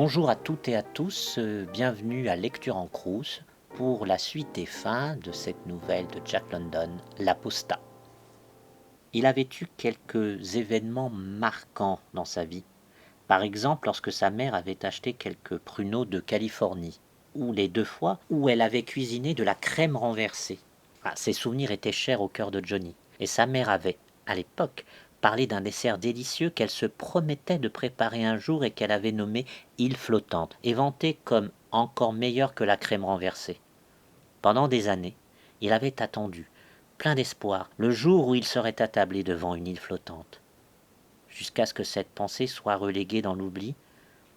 Bonjour à toutes et à tous, bienvenue à Lecture en Crous pour la suite et fin de cette nouvelle de Jack London, L'Apostat. Il avait eu quelques événements marquants dans sa vie. Par exemple, lorsque sa mère avait acheté quelques pruneaux de Californie, ou les 2 fois où elle avait cuisiné de la crème renversée. Ces souvenirs étaient chers au cœur de Johnny, et sa mère avait, à l'époque, parlé d'un dessert délicieux qu'elle se promettait de préparer un jour et qu'elle avait nommé île flottante, et vanté comme encore meilleur que la crème renversée. Pendant des années, il avait attendu, plein d'espoir, le jour où il serait attablé devant une île flottante, jusqu'à ce que cette pensée soit reléguée dans l'oubli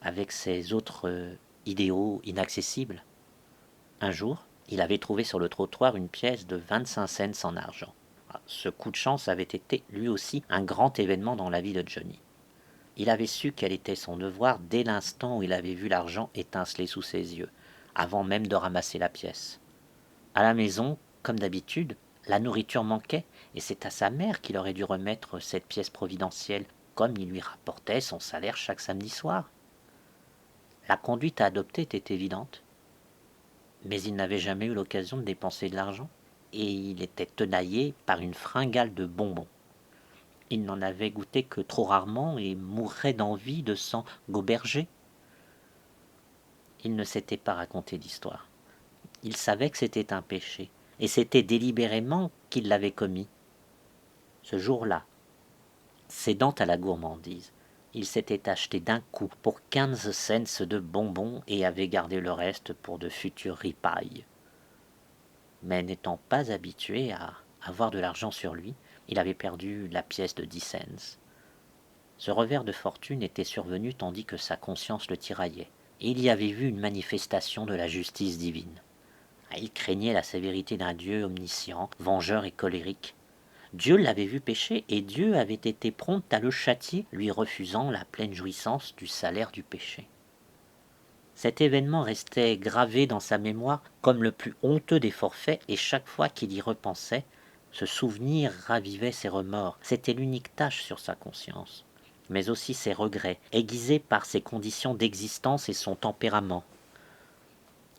avec ses autres idéaux inaccessibles. Un jour, il avait trouvé sur le trottoir une pièce de 25 cents en argent. Ce coup de chance avait été lui aussi un grand événement dans la vie de Johnny. Il avait su quel était son devoir dès l'instant où il avait vu l'argent étinceler sous ses yeux, avant même de ramasser la pièce. À la maison, comme d'habitude, la nourriture manquait, et c'est à sa mère qu'il aurait dû remettre cette pièce providentielle, comme il lui rapportait son salaire chaque samedi soir. La conduite à adopter était évidente, mais il n'avait jamais eu l'occasion de dépenser de l'argent, et il était tenaillé par une fringale de bonbons. Il n'en avait goûté que trop rarement et mourrait d'envie de s'en goberger. Il ne s'était pas raconté d'histoire. Il savait que c'était un péché, et c'était délibérément qu'il l'avait commis. Ce jour-là, cédant à la gourmandise, il s'était acheté d'un coup pour 15 cents de bonbons et avait gardé le reste pour de futures ripailles. Mais n'étant pas habitué à avoir de l'argent sur lui, il avait perdu la pièce de 10 cents. Ce revers de fortune était survenu tandis que sa conscience le tiraillait, et il y avait vu une manifestation de la justice divine. Il craignait la sévérité d'un Dieu omniscient, vengeur et colérique. Dieu l'avait vu pécher, et Dieu avait été prompt à le châtier, lui refusant la pleine jouissance du salaire du péché. Cet événement restait gravé dans sa mémoire comme le plus honteux des forfaits, et chaque fois qu'il y repensait, ce souvenir ravivait ses remords. C'était l'unique tache sur sa conscience, mais aussi ses regrets, aiguisés par ses conditions d'existence et son tempérament.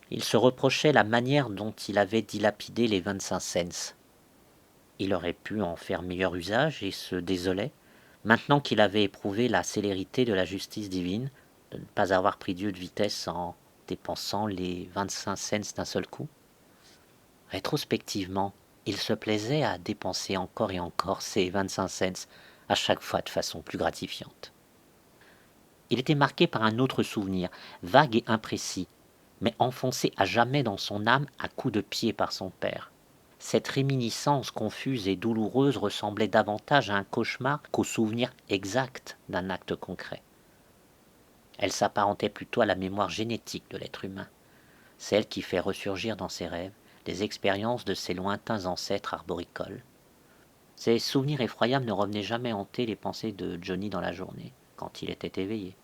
Il se reprochait la manière dont il avait dilapidé les 25 cents. Il aurait pu en faire meilleur usage et se désolait, maintenant qu'il avait éprouvé la célérité de la justice divine, de ne pas avoir pris Dieu de vitesse en dépensant les 25 cents d'un seul coup. Rétrospectivement, il se plaisait à dépenser encore et encore ces 25 cents, à chaque fois de façon plus gratifiante. Il était marqué par un autre souvenir, vague et imprécis, mais enfoncé à jamais dans son âme à coups de pied par son père. Cette réminiscence confuse et douloureuse ressemblait davantage à un cauchemar qu'au souvenir exact d'un acte concret. Elle s'apparentait plutôt à la mémoire génétique de l'être humain, celle qui fait ressurgir dans ses rêves les expériences de ses lointains ancêtres arboricoles. Ces souvenirs effroyables ne revenaient jamais hanter les pensées de Johnny dans la journée, quand il était éveillé.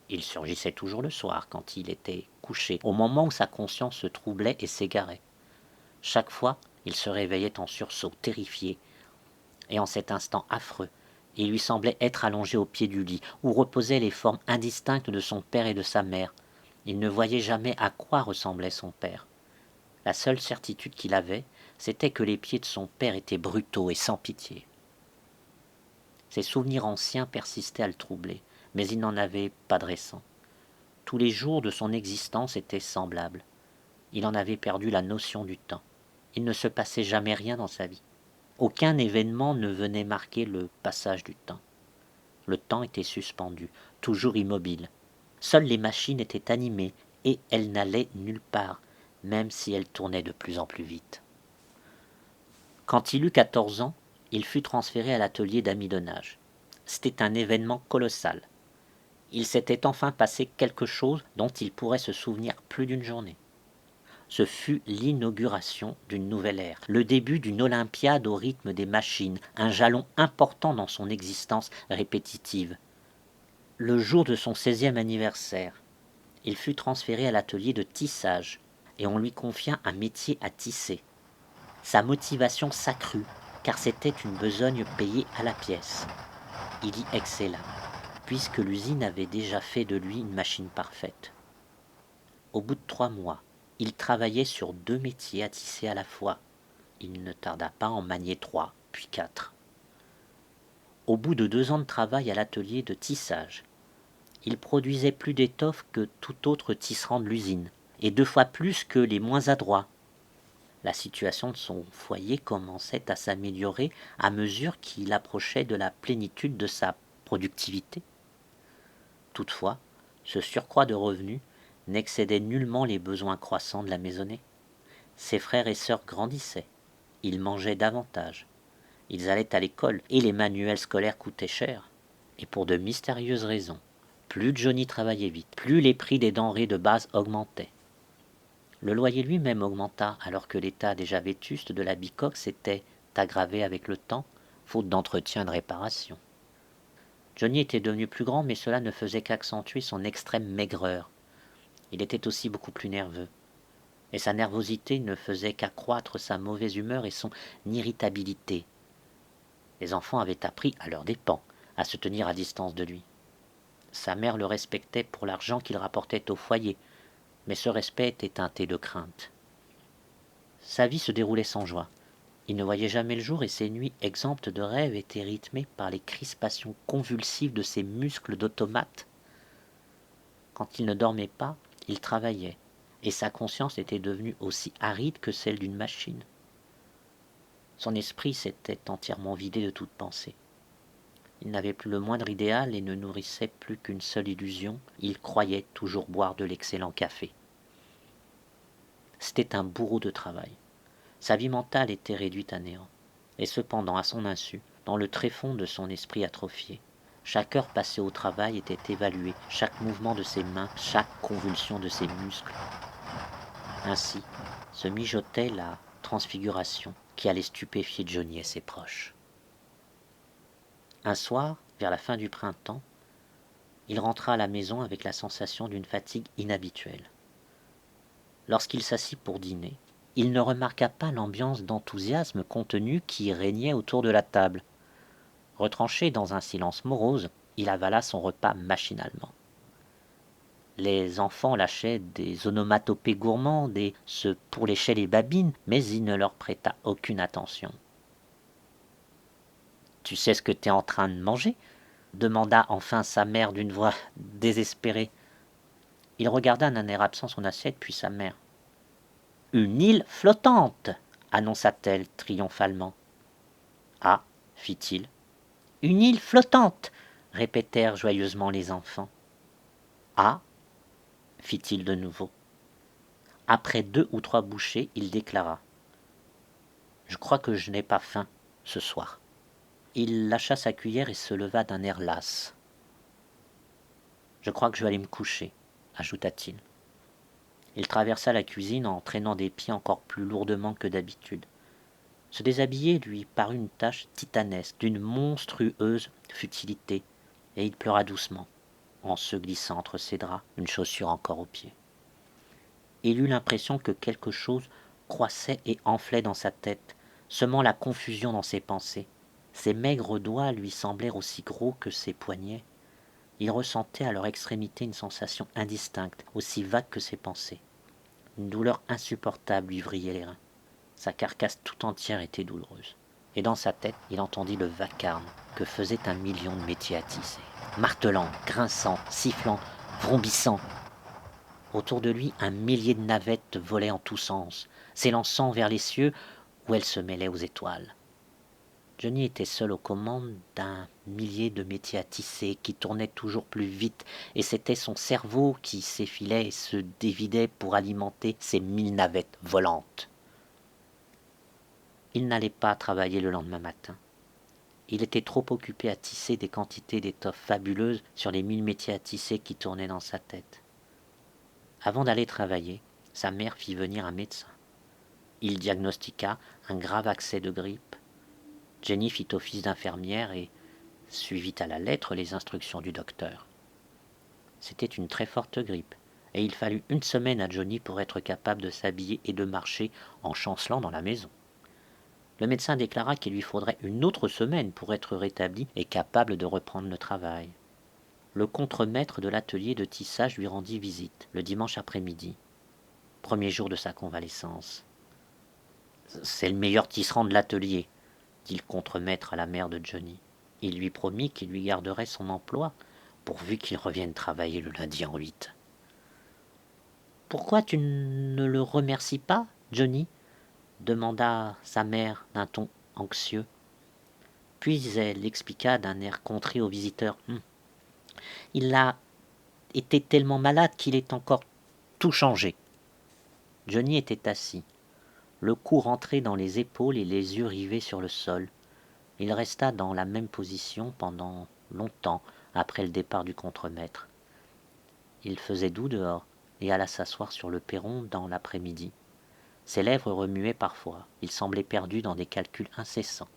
Ils surgissaient toujours le soir, quand il était couché, au moment où sa conscience se troublait et s'égarait. Chaque fois, il se réveillait en sursaut, terrifié, et en cet instant affreux, il lui semblait être allongé au pied du lit, où reposaient les formes indistinctes de son père et de sa mère. Il ne voyait jamais à quoi ressemblait son père. La seule certitude qu'il avait, c'était que les pieds de son père étaient brutaux et sans pitié. Ses souvenirs anciens persistaient à le troubler, mais il n'en avait pas de récents. Tous les jours de son existence étaient semblables. Il en avait perdu la notion du temps. Il ne se passait jamais rien dans sa vie. Aucun événement ne venait marquer le passage du temps. Le temps était suspendu, toujours immobile. Seules les machines étaient animées, et elles n'allaient nulle part, même si elles tournaient de plus en plus vite. Quand il eut 14 ans, il fut transféré à l'atelier d'amidonnage. C'était un événement colossal. Il s'était enfin passé quelque chose dont il pourrait se souvenir plus d'une journée. Ce fut l'inauguration d'une nouvelle ère, le début d'une olympiade au rythme des machines, un jalon important dans son existence répétitive. Le jour de son 16e anniversaire, il fut transféré à l'atelier de tissage et on lui confia un métier à tisser. Sa motivation s'accrut, car c'était une besogne payée à la pièce. Il y excella. puisque l'usine avait déjà fait de lui une machine parfaite. Au bout de 3 mois, il travaillait sur 2 métiers à tisser à la fois. Il ne tarda pas à en manier 3, puis 4. Au bout de 2 ans de travail à l'atelier de tissage, il produisait plus d'étoffes que tout autre tisserand de l'usine, et 2 fois plus que les moins adroits. La situation de son foyer commençait à s'améliorer à mesure qu'il approchait de la plénitude de sa productivité. Toutefois, ce surcroît de revenus n'excédait nullement les besoins croissants de la maisonnée. Ses frères et sœurs grandissaient, ils mangeaient davantage, ils allaient à l'école et les manuels scolaires coûtaient cher. Et pour de mystérieuses raisons, plus Johnny travaillait vite, plus les prix des denrées de base augmentaient. Le loyer lui-même augmenta alors que l'état déjà vétuste de la bicoque s'était aggravé avec le temps, faute d'entretien et de réparation. Johnny était devenu plus grand, mais cela ne faisait qu'accentuer son extrême maigreur. Il était aussi beaucoup plus nerveux, et sa nervosité ne faisait qu'accroître sa mauvaise humeur et son irritabilité. Les enfants avaient appris, à leurs dépens, à se tenir à distance de lui. Sa mère le respectait pour l'argent qu'il rapportait au foyer, mais ce respect était teinté de crainte. Sa vie se déroulait sans joie. Il ne voyait jamais le jour et ses nuits exemptes de rêves étaient rythmées par les crispations convulsives de ses muscles d'automate. Quand il ne dormait pas, il travaillait, et sa conscience était devenue aussi aride que celle d'une machine. Son esprit s'était entièrement vidé de toute pensée. Il n'avait plus le moindre idéal et ne nourrissait plus qu'une seule illusion, il croyait toujours boire de l'excellent café. C'était un bourreau de travail. Sa vie mentale était réduite à néant. Et cependant, à son insu, dans le tréfonds de son esprit atrophié, chaque heure passée au travail était évaluée, chaque mouvement de ses mains, chaque convulsion de ses muscles. Ainsi se mijotait la transfiguration qui allait stupéfier Johnny et ses proches. Un soir, vers la fin du printemps, il rentra à la maison avec la sensation d'une fatigue inhabituelle. Lorsqu'il s'assit pour dîner, il ne remarqua pas l'ambiance d'enthousiasme contenu qui régnait autour de la table. Retranché dans un silence morose, il avala son repas machinalement. Les enfants lâchaient des onomatopées gourmandes et se pourléchaient les babines, mais il ne leur prêta aucune attention. « Tu sais ce que t'es en train de manger ?» demanda enfin sa mère d'une voix désespérée. Il regarda d'un air absent son assiette, puis sa mère. « Une île flottante !» annonça-t-elle triomphalement. « Ah !» fit-il. « Une île flottante !» répétèrent joyeusement les enfants. « Ah !» fit-il de nouveau. Après 2 ou 3 bouchées, il déclara. « Je crois que je n'ai pas faim ce soir. » Il lâcha sa cuillère et se leva d'un air las. « Je crois que je vais aller me coucher, » ajouta-t-il. Il traversa la cuisine en traînant des pieds encore plus lourdement que d'habitude. Se déshabiller lui parut une tâche titanesque, d'une monstrueuse futilité, et il pleura doucement, en se glissant entre ses draps, une chaussure encore au pied. Il eut l'impression que quelque chose croissait et enflait dans sa tête, semant la confusion dans ses pensées. Ses maigres doigts lui semblèrent aussi gros que ses poignets. Il ressentait à leur extrémité une sensation indistincte, aussi vague que ses pensées. Une douleur insupportable lui vrillait les reins. Sa carcasse tout entière était douloureuse. Et dans sa tête, il entendit le vacarme que faisait 1 million de métiers à tisser. Martelant, grinçant, sifflant, vrombissant. Autour de lui, 1 millier de navettes volaient en tous sens, s'élançant vers les cieux où elles se mêlaient aux étoiles. Johnny était seul aux commandes d'1 millier de métiers à tisser qui tournaient toujours plus vite, et c'était son cerveau qui s'effilait et se dévidait pour alimenter ces 1000 navettes volantes. Il n'allait pas travailler le lendemain matin. Il était trop occupé à tisser des quantités d'étoffes fabuleuses sur les 1000 métiers à tisser qui tournaient dans sa tête. Avant d'aller travailler, sa mère fit venir un médecin. Il diagnostiqua un grave accès de grippe. Jenny fit office d'infirmière et suivit à la lettre les instructions du docteur. C'était une très forte grippe, et il fallut 1 semaine à Johnny pour être capable de s'habiller et de marcher en chancelant dans la maison. Le médecin déclara qu'il lui faudrait 1 autre semaine pour être rétabli et capable de reprendre le travail. Le contremaître de l'atelier de tissage lui rendit visite, le dimanche après-midi, premier jour de sa convalescence. « C'est le meilleur tisserand de l'atelier », dit le contremaître à la mère de Johnny. Il lui promit qu'il lui garderait son emploi, pourvu qu'il revienne travailler le lundi en 8. « Pourquoi tu ne le remercies pas, Johnny ?» demanda sa mère d'un ton anxieux. Puis elle expliqua d'un air contrit au visiteur. « Il a été tellement malade qu'il est encore tout changé. » Johnny était assis, le cou rentré dans les épaules et les yeux rivés sur le sol. Il resta dans la même position pendant longtemps après le départ du contremaître. Il faisait doux dehors et alla s'asseoir sur le perron dans l'après-midi. Ses lèvres remuaient parfois, il semblait perdu dans des calculs incessants.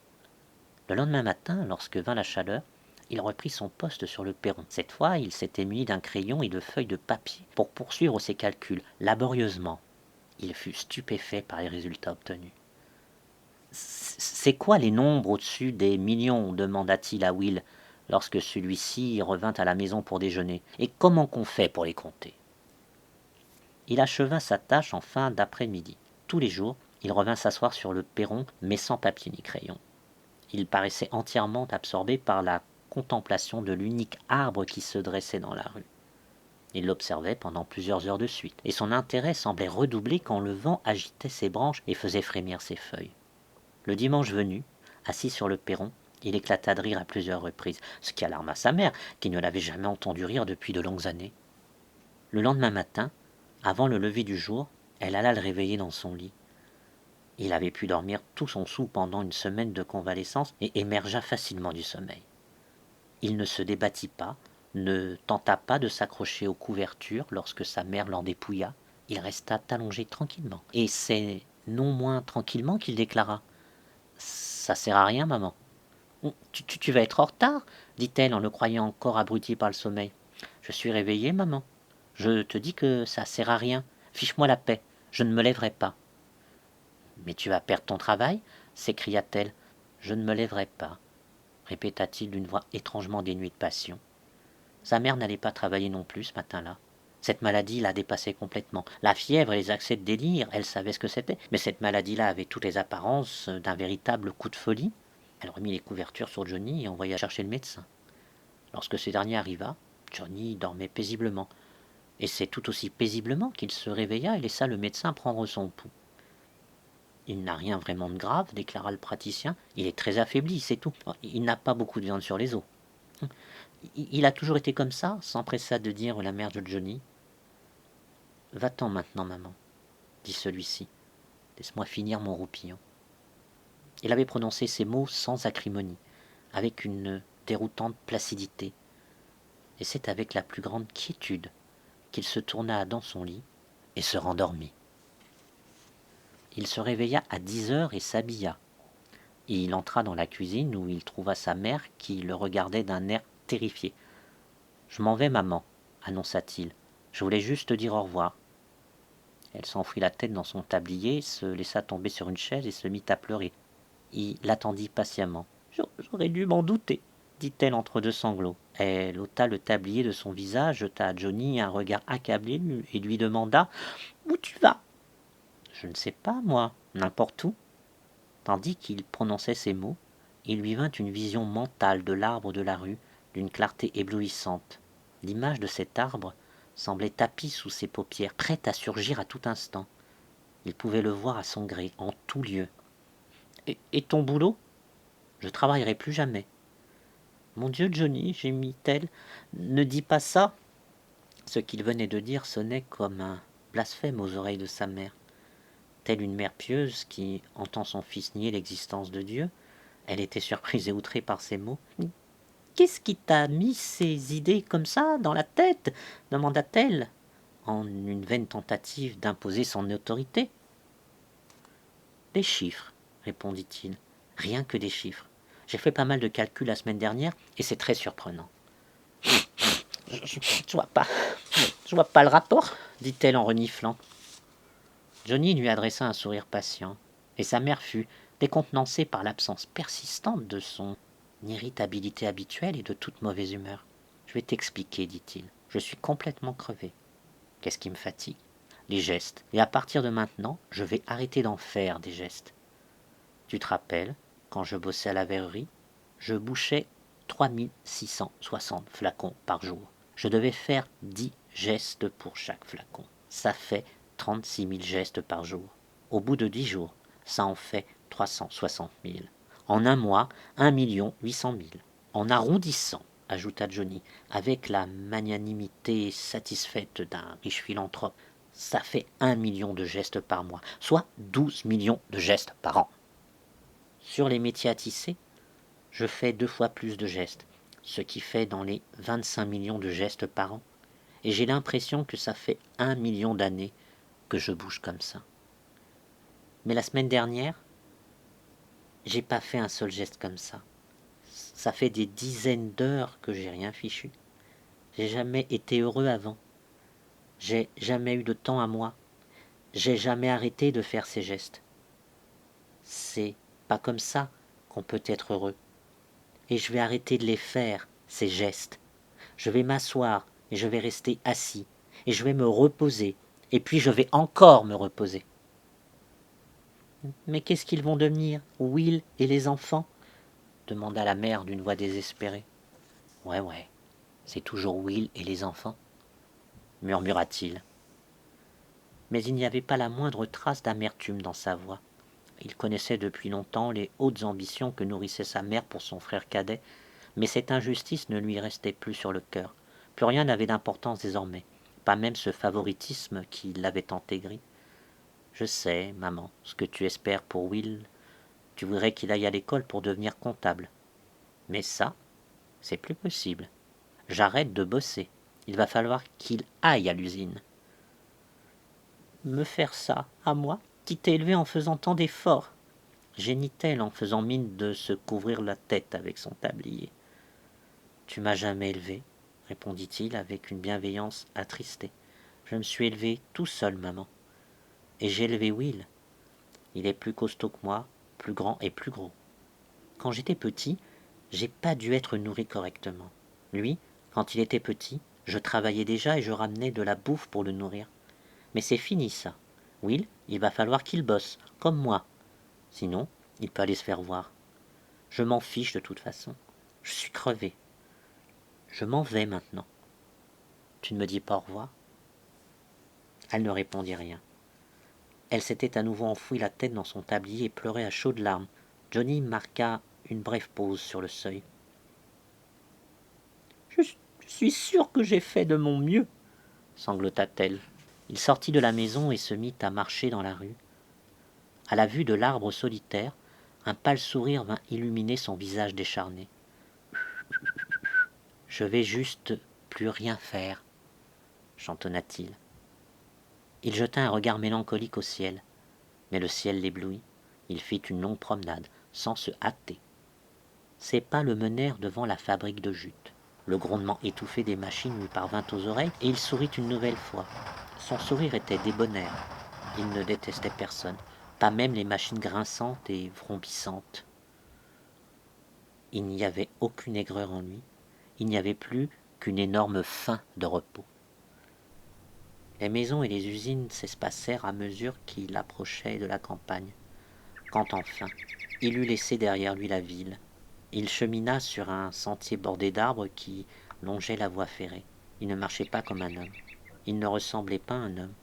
Le lendemain matin, lorsque vint la chaleur, il reprit son poste sur le perron. Cette fois, il s'était muni d'un crayon et de feuilles de papier pour poursuivre ses calculs, laborieusement. Il fut stupéfait par les résultats obtenus. « C'est quoi les nombres au-dessus des millions ?» demanda-t-il à Will, lorsque celui-ci revint à la maison pour déjeuner. « Et comment qu'on fait pour les compter ?» Il acheva sa tâche en fin d'après-midi. Tous les jours, il revint s'asseoir sur le perron, mais sans papier ni crayon. Il paraissait entièrement absorbé par la contemplation de l'unique arbre qui se dressait dans la rue. Il l'observait pendant plusieurs heures de suite, et son intérêt semblait redoubler quand le vent agitait ses branches et faisait frémir ses feuilles. Le dimanche venu, assis sur le perron, il éclata de rire à plusieurs reprises, ce qui alarma sa mère, qui ne l'avait jamais entendu rire depuis de longues années. Le lendemain matin, avant le lever du jour, elle alla le réveiller dans son lit. Il avait pu dormir tout son soûl pendant une semaine de convalescence et émergea facilement du sommeil. Il ne se débattit pas, ne tenta pas de s'accrocher aux couvertures lorsque sa mère l'en dépouilla. Il resta allongé tranquillement. Et c'est non moins tranquillement qu'il déclara « Ça sert à rien, maman. »« Tu vas être en retard ?» dit-elle en le croyant encore abruti par le sommeil. « Je suis réveillée, maman. Je te dis que ça sert à rien. Fiche-moi la paix. Je ne me lèverai pas. »« Mais tu vas perdre ton travail ?» s'écria-t-elle. « Je ne me lèverai pas, » répéta-t-il d'une voix étrangement dénuée de passion. Sa mère n'allait pas travailler non plus ce matin-là. Cette maladie la dépassait complètement. La fièvre et les accès de délire, elle savait ce que c'était, mais cette maladie-là avait toutes les apparences d'un véritable coup de folie. Elle remit les couvertures sur Johnny et envoya chercher le médecin. Lorsque ce dernier arriva, Johnny dormait paisiblement. Et c'est tout aussi paisiblement qu'il se réveilla et laissa le médecin prendre son pouls. « Il n'a rien vraiment de grave, » déclara le praticien. « Il est très affaibli, c'est tout. Il n'a pas beaucoup de viande sur les os. » « Il a toujours été comme ça ?» s'empressa de dire la mère de Johnny. « Va-t'en maintenant, maman, » dit celui-ci. « Laisse-moi finir mon roupillon. » Il avait prononcé ces mots sans acrimonie, avec une déroutante placidité. Et c'est avec la plus grande quiétude qu'il se tourna dans son lit et se rendormit. Il se réveilla à 10 heures et s'habilla. Il entra dans la cuisine où il trouva sa mère qui le regardait d'un air terrifié. « Je m'en vais, maman, » annonça-t-il. « Je voulais juste te dire au revoir. » Elle s'enfuit la tête dans son tablier, se laissa tomber sur une chaise et se mit à pleurer. Il l'attendit patiemment. « J'aurais dû m'en douter, » dit-elle entre deux sanglots. Elle ôta le tablier de son visage, jeta à Johnny un regard accablé et lui demanda « Où tu vas ?»« Je ne sais pas, moi, n'importe où. » Tandis qu'il prononçait ces mots, il lui vint une vision mentale de l'arbre de la rue, d'une clarté éblouissante. L'image de cet arbre semblait tapie sous ses paupières, prête à surgir à tout instant. Il pouvait le voir à son gré, en tout lieu. « Et ton boulot ? Je travaillerai plus jamais. »« Mon Dieu, Johnny, » gémit-elle, « ne dis pas ça !» Ce qu'il venait de dire sonnait comme un blasphème aux oreilles de sa mère. Telle une mère pieuse qui entend son fils nier l'existence de Dieu, elle était surprise et outrée par ces mots. « Qu'est-ce qui t'a mis ces idées comme ça dans la tête ?» demanda-t-elle, en une vaine tentative d'imposer son autorité. « Des chiffres, » répondit-il. « Rien que des chiffres. J'ai fait pas mal de calculs la semaine dernière et c'est très surprenant. »« Je vois pas le rapport, » dit-elle en reniflant. Johnny lui adressa un sourire patient, et sa mère fut décontenancée par l'absence persistante de son irritabilité habituelle et de toute mauvaise humeur. « vais t'expliquer, dit-il. Je suis complètement crevé. Qu'est-ce qui me fatigue? Les gestes. Et à partir de maintenant, je vais arrêter d'en faire des gestes. Tu te rappelles, quand je bossais à la verrerie, je bouchais 3660 flacons par jour. Je devais faire 10 gestes pour chaque flacon. Ça fait 36 000 gestes par jour. Au bout de 10 jours, ça en fait 360 000. En un mois, 1 800 000. En arrondissant, ajouta Johnny, avec la magnanimité satisfaite d'un riche philanthrope, ça fait 1 million de gestes par mois, soit 12 millions de gestes par an. Sur les métiers à tisser, je fais 2 fois plus de gestes, ce qui fait dans les 25 millions de gestes par an. Et j'ai l'impression que ça fait 1 million d'années que je bouge comme ça. Mais la semaine dernière, j'ai pas fait un seul geste comme ça. Ça fait des dizaines d'heures que j'ai rien fichu. J'ai jamais été heureux avant. J'ai jamais eu de temps à moi. J'ai jamais arrêté de faire ces gestes. C'est pas comme ça qu'on peut être heureux. Et je vais arrêter de les faire, ces gestes. Je vais m'asseoir et je vais rester assis. Et je vais me reposer. Et puis je vais encore me reposer. Mais qu'est-ce qu'ils vont devenir, Will et les enfants? Demanda la mère d'une voix désespérée. Ouais, c'est toujours Will et les enfants, murmura-t-il. Mais il n'y avait pas la moindre trace d'amertume dans sa voix. Il connaissait depuis longtemps les hautes ambitions que nourrissait sa mère pour son frère cadet, mais cette injustice ne lui restait plus sur le cœur. Plus rien n'avait d'importance désormais, pas même ce favoritisme qui l'avait tant aigri. Je sais, maman, ce que tu espères pour Will. Tu voudrais qu'il aille à l'école pour devenir comptable. Mais ça, c'est plus possible. J'arrête de bosser. Il va falloir qu'il aille à l'usine. Me faire ça, à moi, qui t'ai élevé en faisant tant d'efforts, gémit-elle en faisant mine de se couvrir la tête avec son tablier. Tu m'as jamais élevé, répondit-il avec une bienveillance attristée. Je me suis élevé tout seul, maman. Et j'ai élevé Will. Il est plus costaud que moi, plus grand et plus gros. Quand j'étais petit, j'ai pas dû être nourri correctement. Lui, quand il était petit, je travaillais déjà et je ramenais de la bouffe pour le nourrir. Mais c'est fini ça. Will, il va falloir qu'il bosse, comme moi. Sinon, il peut aller se faire voir. Je m'en fiche de toute façon. Je suis crevé. Je m'en vais maintenant. Tu ne me dis pas au revoir? Elle ne répondit rien. Elle s'était à nouveau enfouie la tête dans son tablier et pleurait à chaudes larmes. Johnny marqua une brève pause sur le seuil. Je suis sûr que j'ai fait de mon mieux, sanglota-t-elle. Il sortit de la maison et se mit à marcher dans la rue. À la vue de l'arbre solitaire, un pâle sourire vint illuminer son visage décharné. « Je vais juste plus rien faire, chantonna-t-il. Il jeta un regard mélancolique au ciel, mais le ciel l'éblouit. Il fit une longue promenade, sans se hâter. Ses pas le menèrent devant la fabrique de jute. Le grondement étouffé des machines lui parvint aux oreilles, et il sourit une nouvelle fois. Son sourire était débonnaire. Il ne détestait personne, pas même les machines grinçantes et vrombissantes. Il n'y avait aucune aigreur en lui. Il n'y avait plus qu'une énorme faim de repos. Les maisons et les usines s'espacèrent à mesure qu'il approchait de la campagne. Quand enfin, il eut laissé derrière lui la ville, il chemina sur un sentier bordé d'arbres qui longeait la voie ferrée. Il ne marchait pas comme un homme. Il ne ressemblait pas à un homme.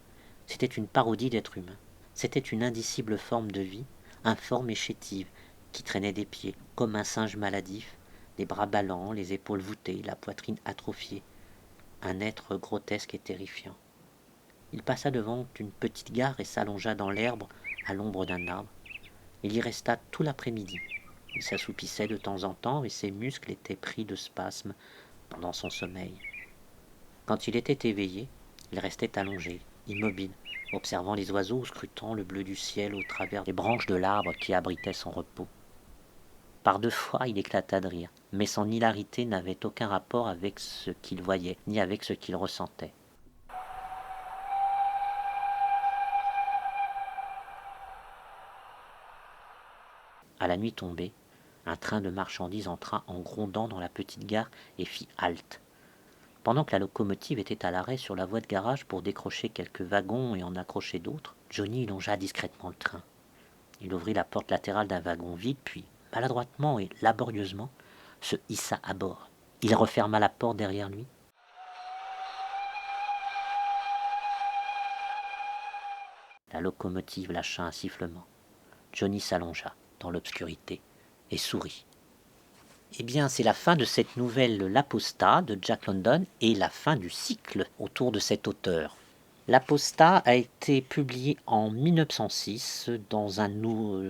C'était une parodie d'être humain. C'était une indicible forme de vie, informe et chétive, qui traînait des pieds, comme un singe maladif, les bras ballants, les épaules voûtées, la poitrine atrophiée. Un être grotesque et terrifiant. Il passa devant une petite gare et s'allongea dans l'herbe à l'ombre d'un arbre. Il y resta tout l'après-midi. Il s'assoupissait de temps en temps et ses muscles étaient pris de spasmes pendant son sommeil. Quand il était éveillé, il restait allongé, immobile, observant les oiseaux ou scrutant le bleu du ciel au travers des branches de l'arbre qui abritait son repos. Par deux fois, il éclata de rire, mais son hilarité n'avait aucun rapport avec ce qu'il voyait, ni avec ce qu'il ressentait. À la nuit tombée, un train de marchandises entra en grondant dans la petite gare et fit halte. Pendant que la locomotive était à l'arrêt sur la voie de garage pour décrocher quelques wagons et en accrocher d'autres, Johnny longea discrètement le train. Il ouvrit la porte latérale d'un wagon vide, puis, maladroitement et laborieusement, se hissa à bord. Il referma la porte derrière lui. La locomotive lâcha un sifflement. Johnny s'allongea dans l'obscurité et sourit. Eh bien, c'est la fin de cette nouvelle L'Apostat de Jack London et la fin du cycle autour de cet auteur. L'Apostat a été publié en 1906 dans un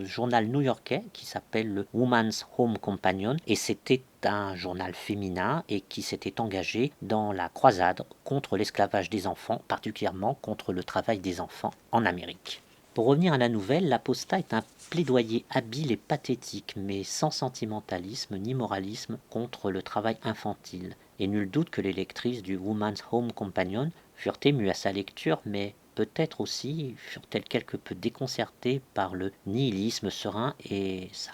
journal new-yorkais qui s'appelle le Woman's Home Companion et c'était un journal féminin et qui s'était engagé dans la croisade contre l'esclavage des enfants, particulièrement contre le travail des enfants en Amérique. Pour revenir à la nouvelle, l'Apostat est un plaidoyer habile et pathétique, mais sans sentimentalisme ni moralisme, contre le travail infantile. Et nul doute que les lectrices du Woman's Home Companion furent émues à sa lecture, mais peut-être aussi furent-elles quelque peu déconcertées par le nihilisme serein et sa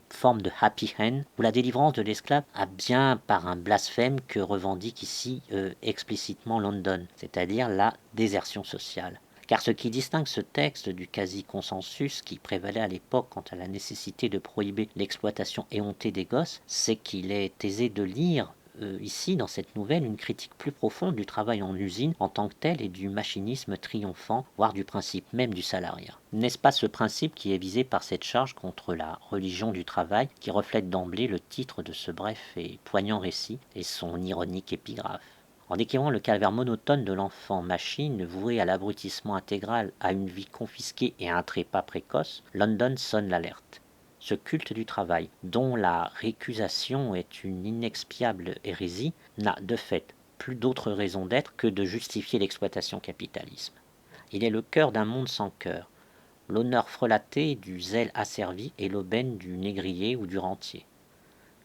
forme de happy end, où la délivrance de l'esclave a bien par un blasphème que revendique ici explicitement London, c'est-à-dire la désertion sociale. Car ce qui distingue ce texte du quasi-consensus qui prévalait à l'époque quant à la nécessité de prohiber l'exploitation éhontée des gosses, c'est qu'il est aisé de lire ici, dans cette nouvelle, une critique plus profonde du travail en usine en tant que tel et du machinisme triomphant, voire du principe même du salariat. N'est-ce pas ce principe qui est visé par cette charge contre la religion du travail qui reflète d'emblée le titre de ce bref et poignant récit et son ironique épigraphe? En décrivant le calvaire monotone de l'enfant machine voué à l'abrutissement intégral, à une vie confisquée et à un trépas précoce, London sonne l'alerte. Ce culte du travail, dont la récusation est une inexpiable hérésie, n'a de fait plus d'autre raison d'être que de justifier l'exploitation capitalisme. Il est le cœur d'un monde sans cœur, l'honneur frelaté du zèle asservi et l'aubaine du négrier ou du rentier.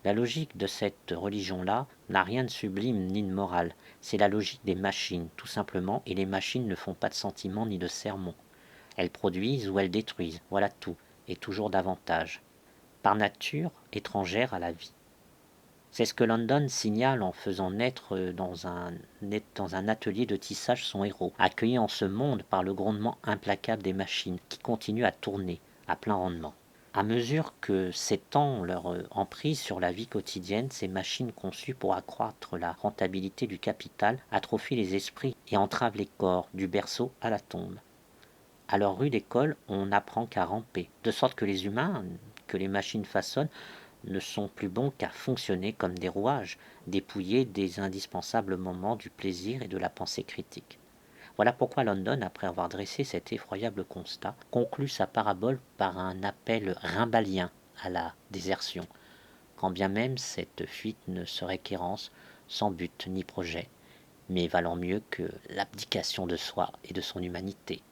La logique de cette religion-là n'a rien de sublime ni de moral, c'est la logique des machines, tout simplement, et les machines ne font pas de sentiments ni de sermons. Elles produisent ou elles détruisent, voilà tout, et toujours davantage, par nature étrangère à la vie. C'est ce que London signale en faisant naître dans un atelier de tissage son héros, accueilli en ce monde par le grondement implacable des machines, qui continuent à tourner à plein rendement. À mesure que s'étend leur emprise sur la vie quotidienne, ces machines conçues pour accroître la rentabilité du capital atrophient les esprits et entravent les corps, du berceau à la tombe. À leur rude école, on n'apprend qu'à ramper, de sorte que les humains, que les machines façonnent, ne sont plus bons qu'à fonctionner comme des rouages, dépouillés des indispensables moments du plaisir et de la pensée critique. Voilà pourquoi London, après avoir dressé cet effroyable constat, conclut sa parabole par un appel rimbalien à la désertion, quand bien même cette fuite ne serait qu'errance, sans but ni projet, mais valant mieux que l'abdication de soi et de son humanité,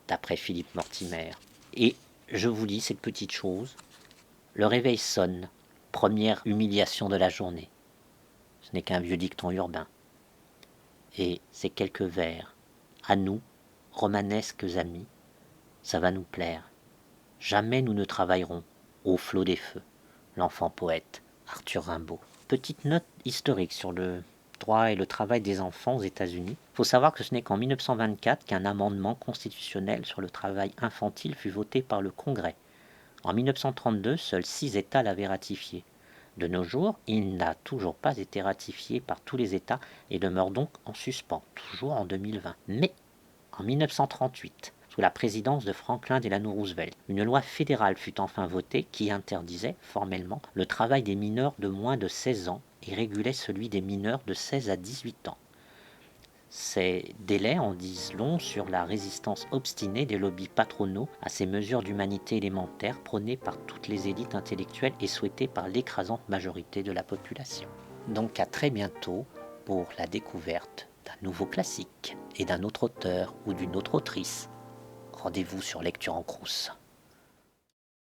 d'après Philippe Mortimer. Et je vous lis cette petite chose. Le réveil sonne, première humiliation de la journée. Ce n'est qu'un vieux dicton urbain. Et ces quelques vers, à nous, romanesques amis, ça va nous plaire. Jamais nous ne travaillerons au flot des feux. L'enfant poète, Arthur Rimbaud. Petite note historique sur le droit et le travail des enfants aux États-Unis. Il faut savoir que ce n'est qu'en 1924 qu'un amendement constitutionnel sur le travail infantile fut voté par le Congrès. En 1932, seuls 6 États l'avaient ratifié. De nos jours, il n'a toujours pas été ratifié par tous les États et demeure donc en suspens, toujours en 2020. Mais en 1938, sous la présidence de Franklin Delano Roosevelt, une loi fédérale fut enfin votée qui interdisait formellement le travail des mineurs de moins de 16 ans et régulait celui des mineurs de 16 à 18 ans. Ces délais en disent long sur la résistance obstinée des lobbies patronaux à ces mesures d'humanité élémentaire prônées par toutes les élites intellectuelles et souhaitées par l'écrasante majorité de la population. Donc à très bientôt pour la découverte d'un nouveau classique et d'un autre auteur ou d'une autre autrice. Rendez-vous sur Lecture en Crous.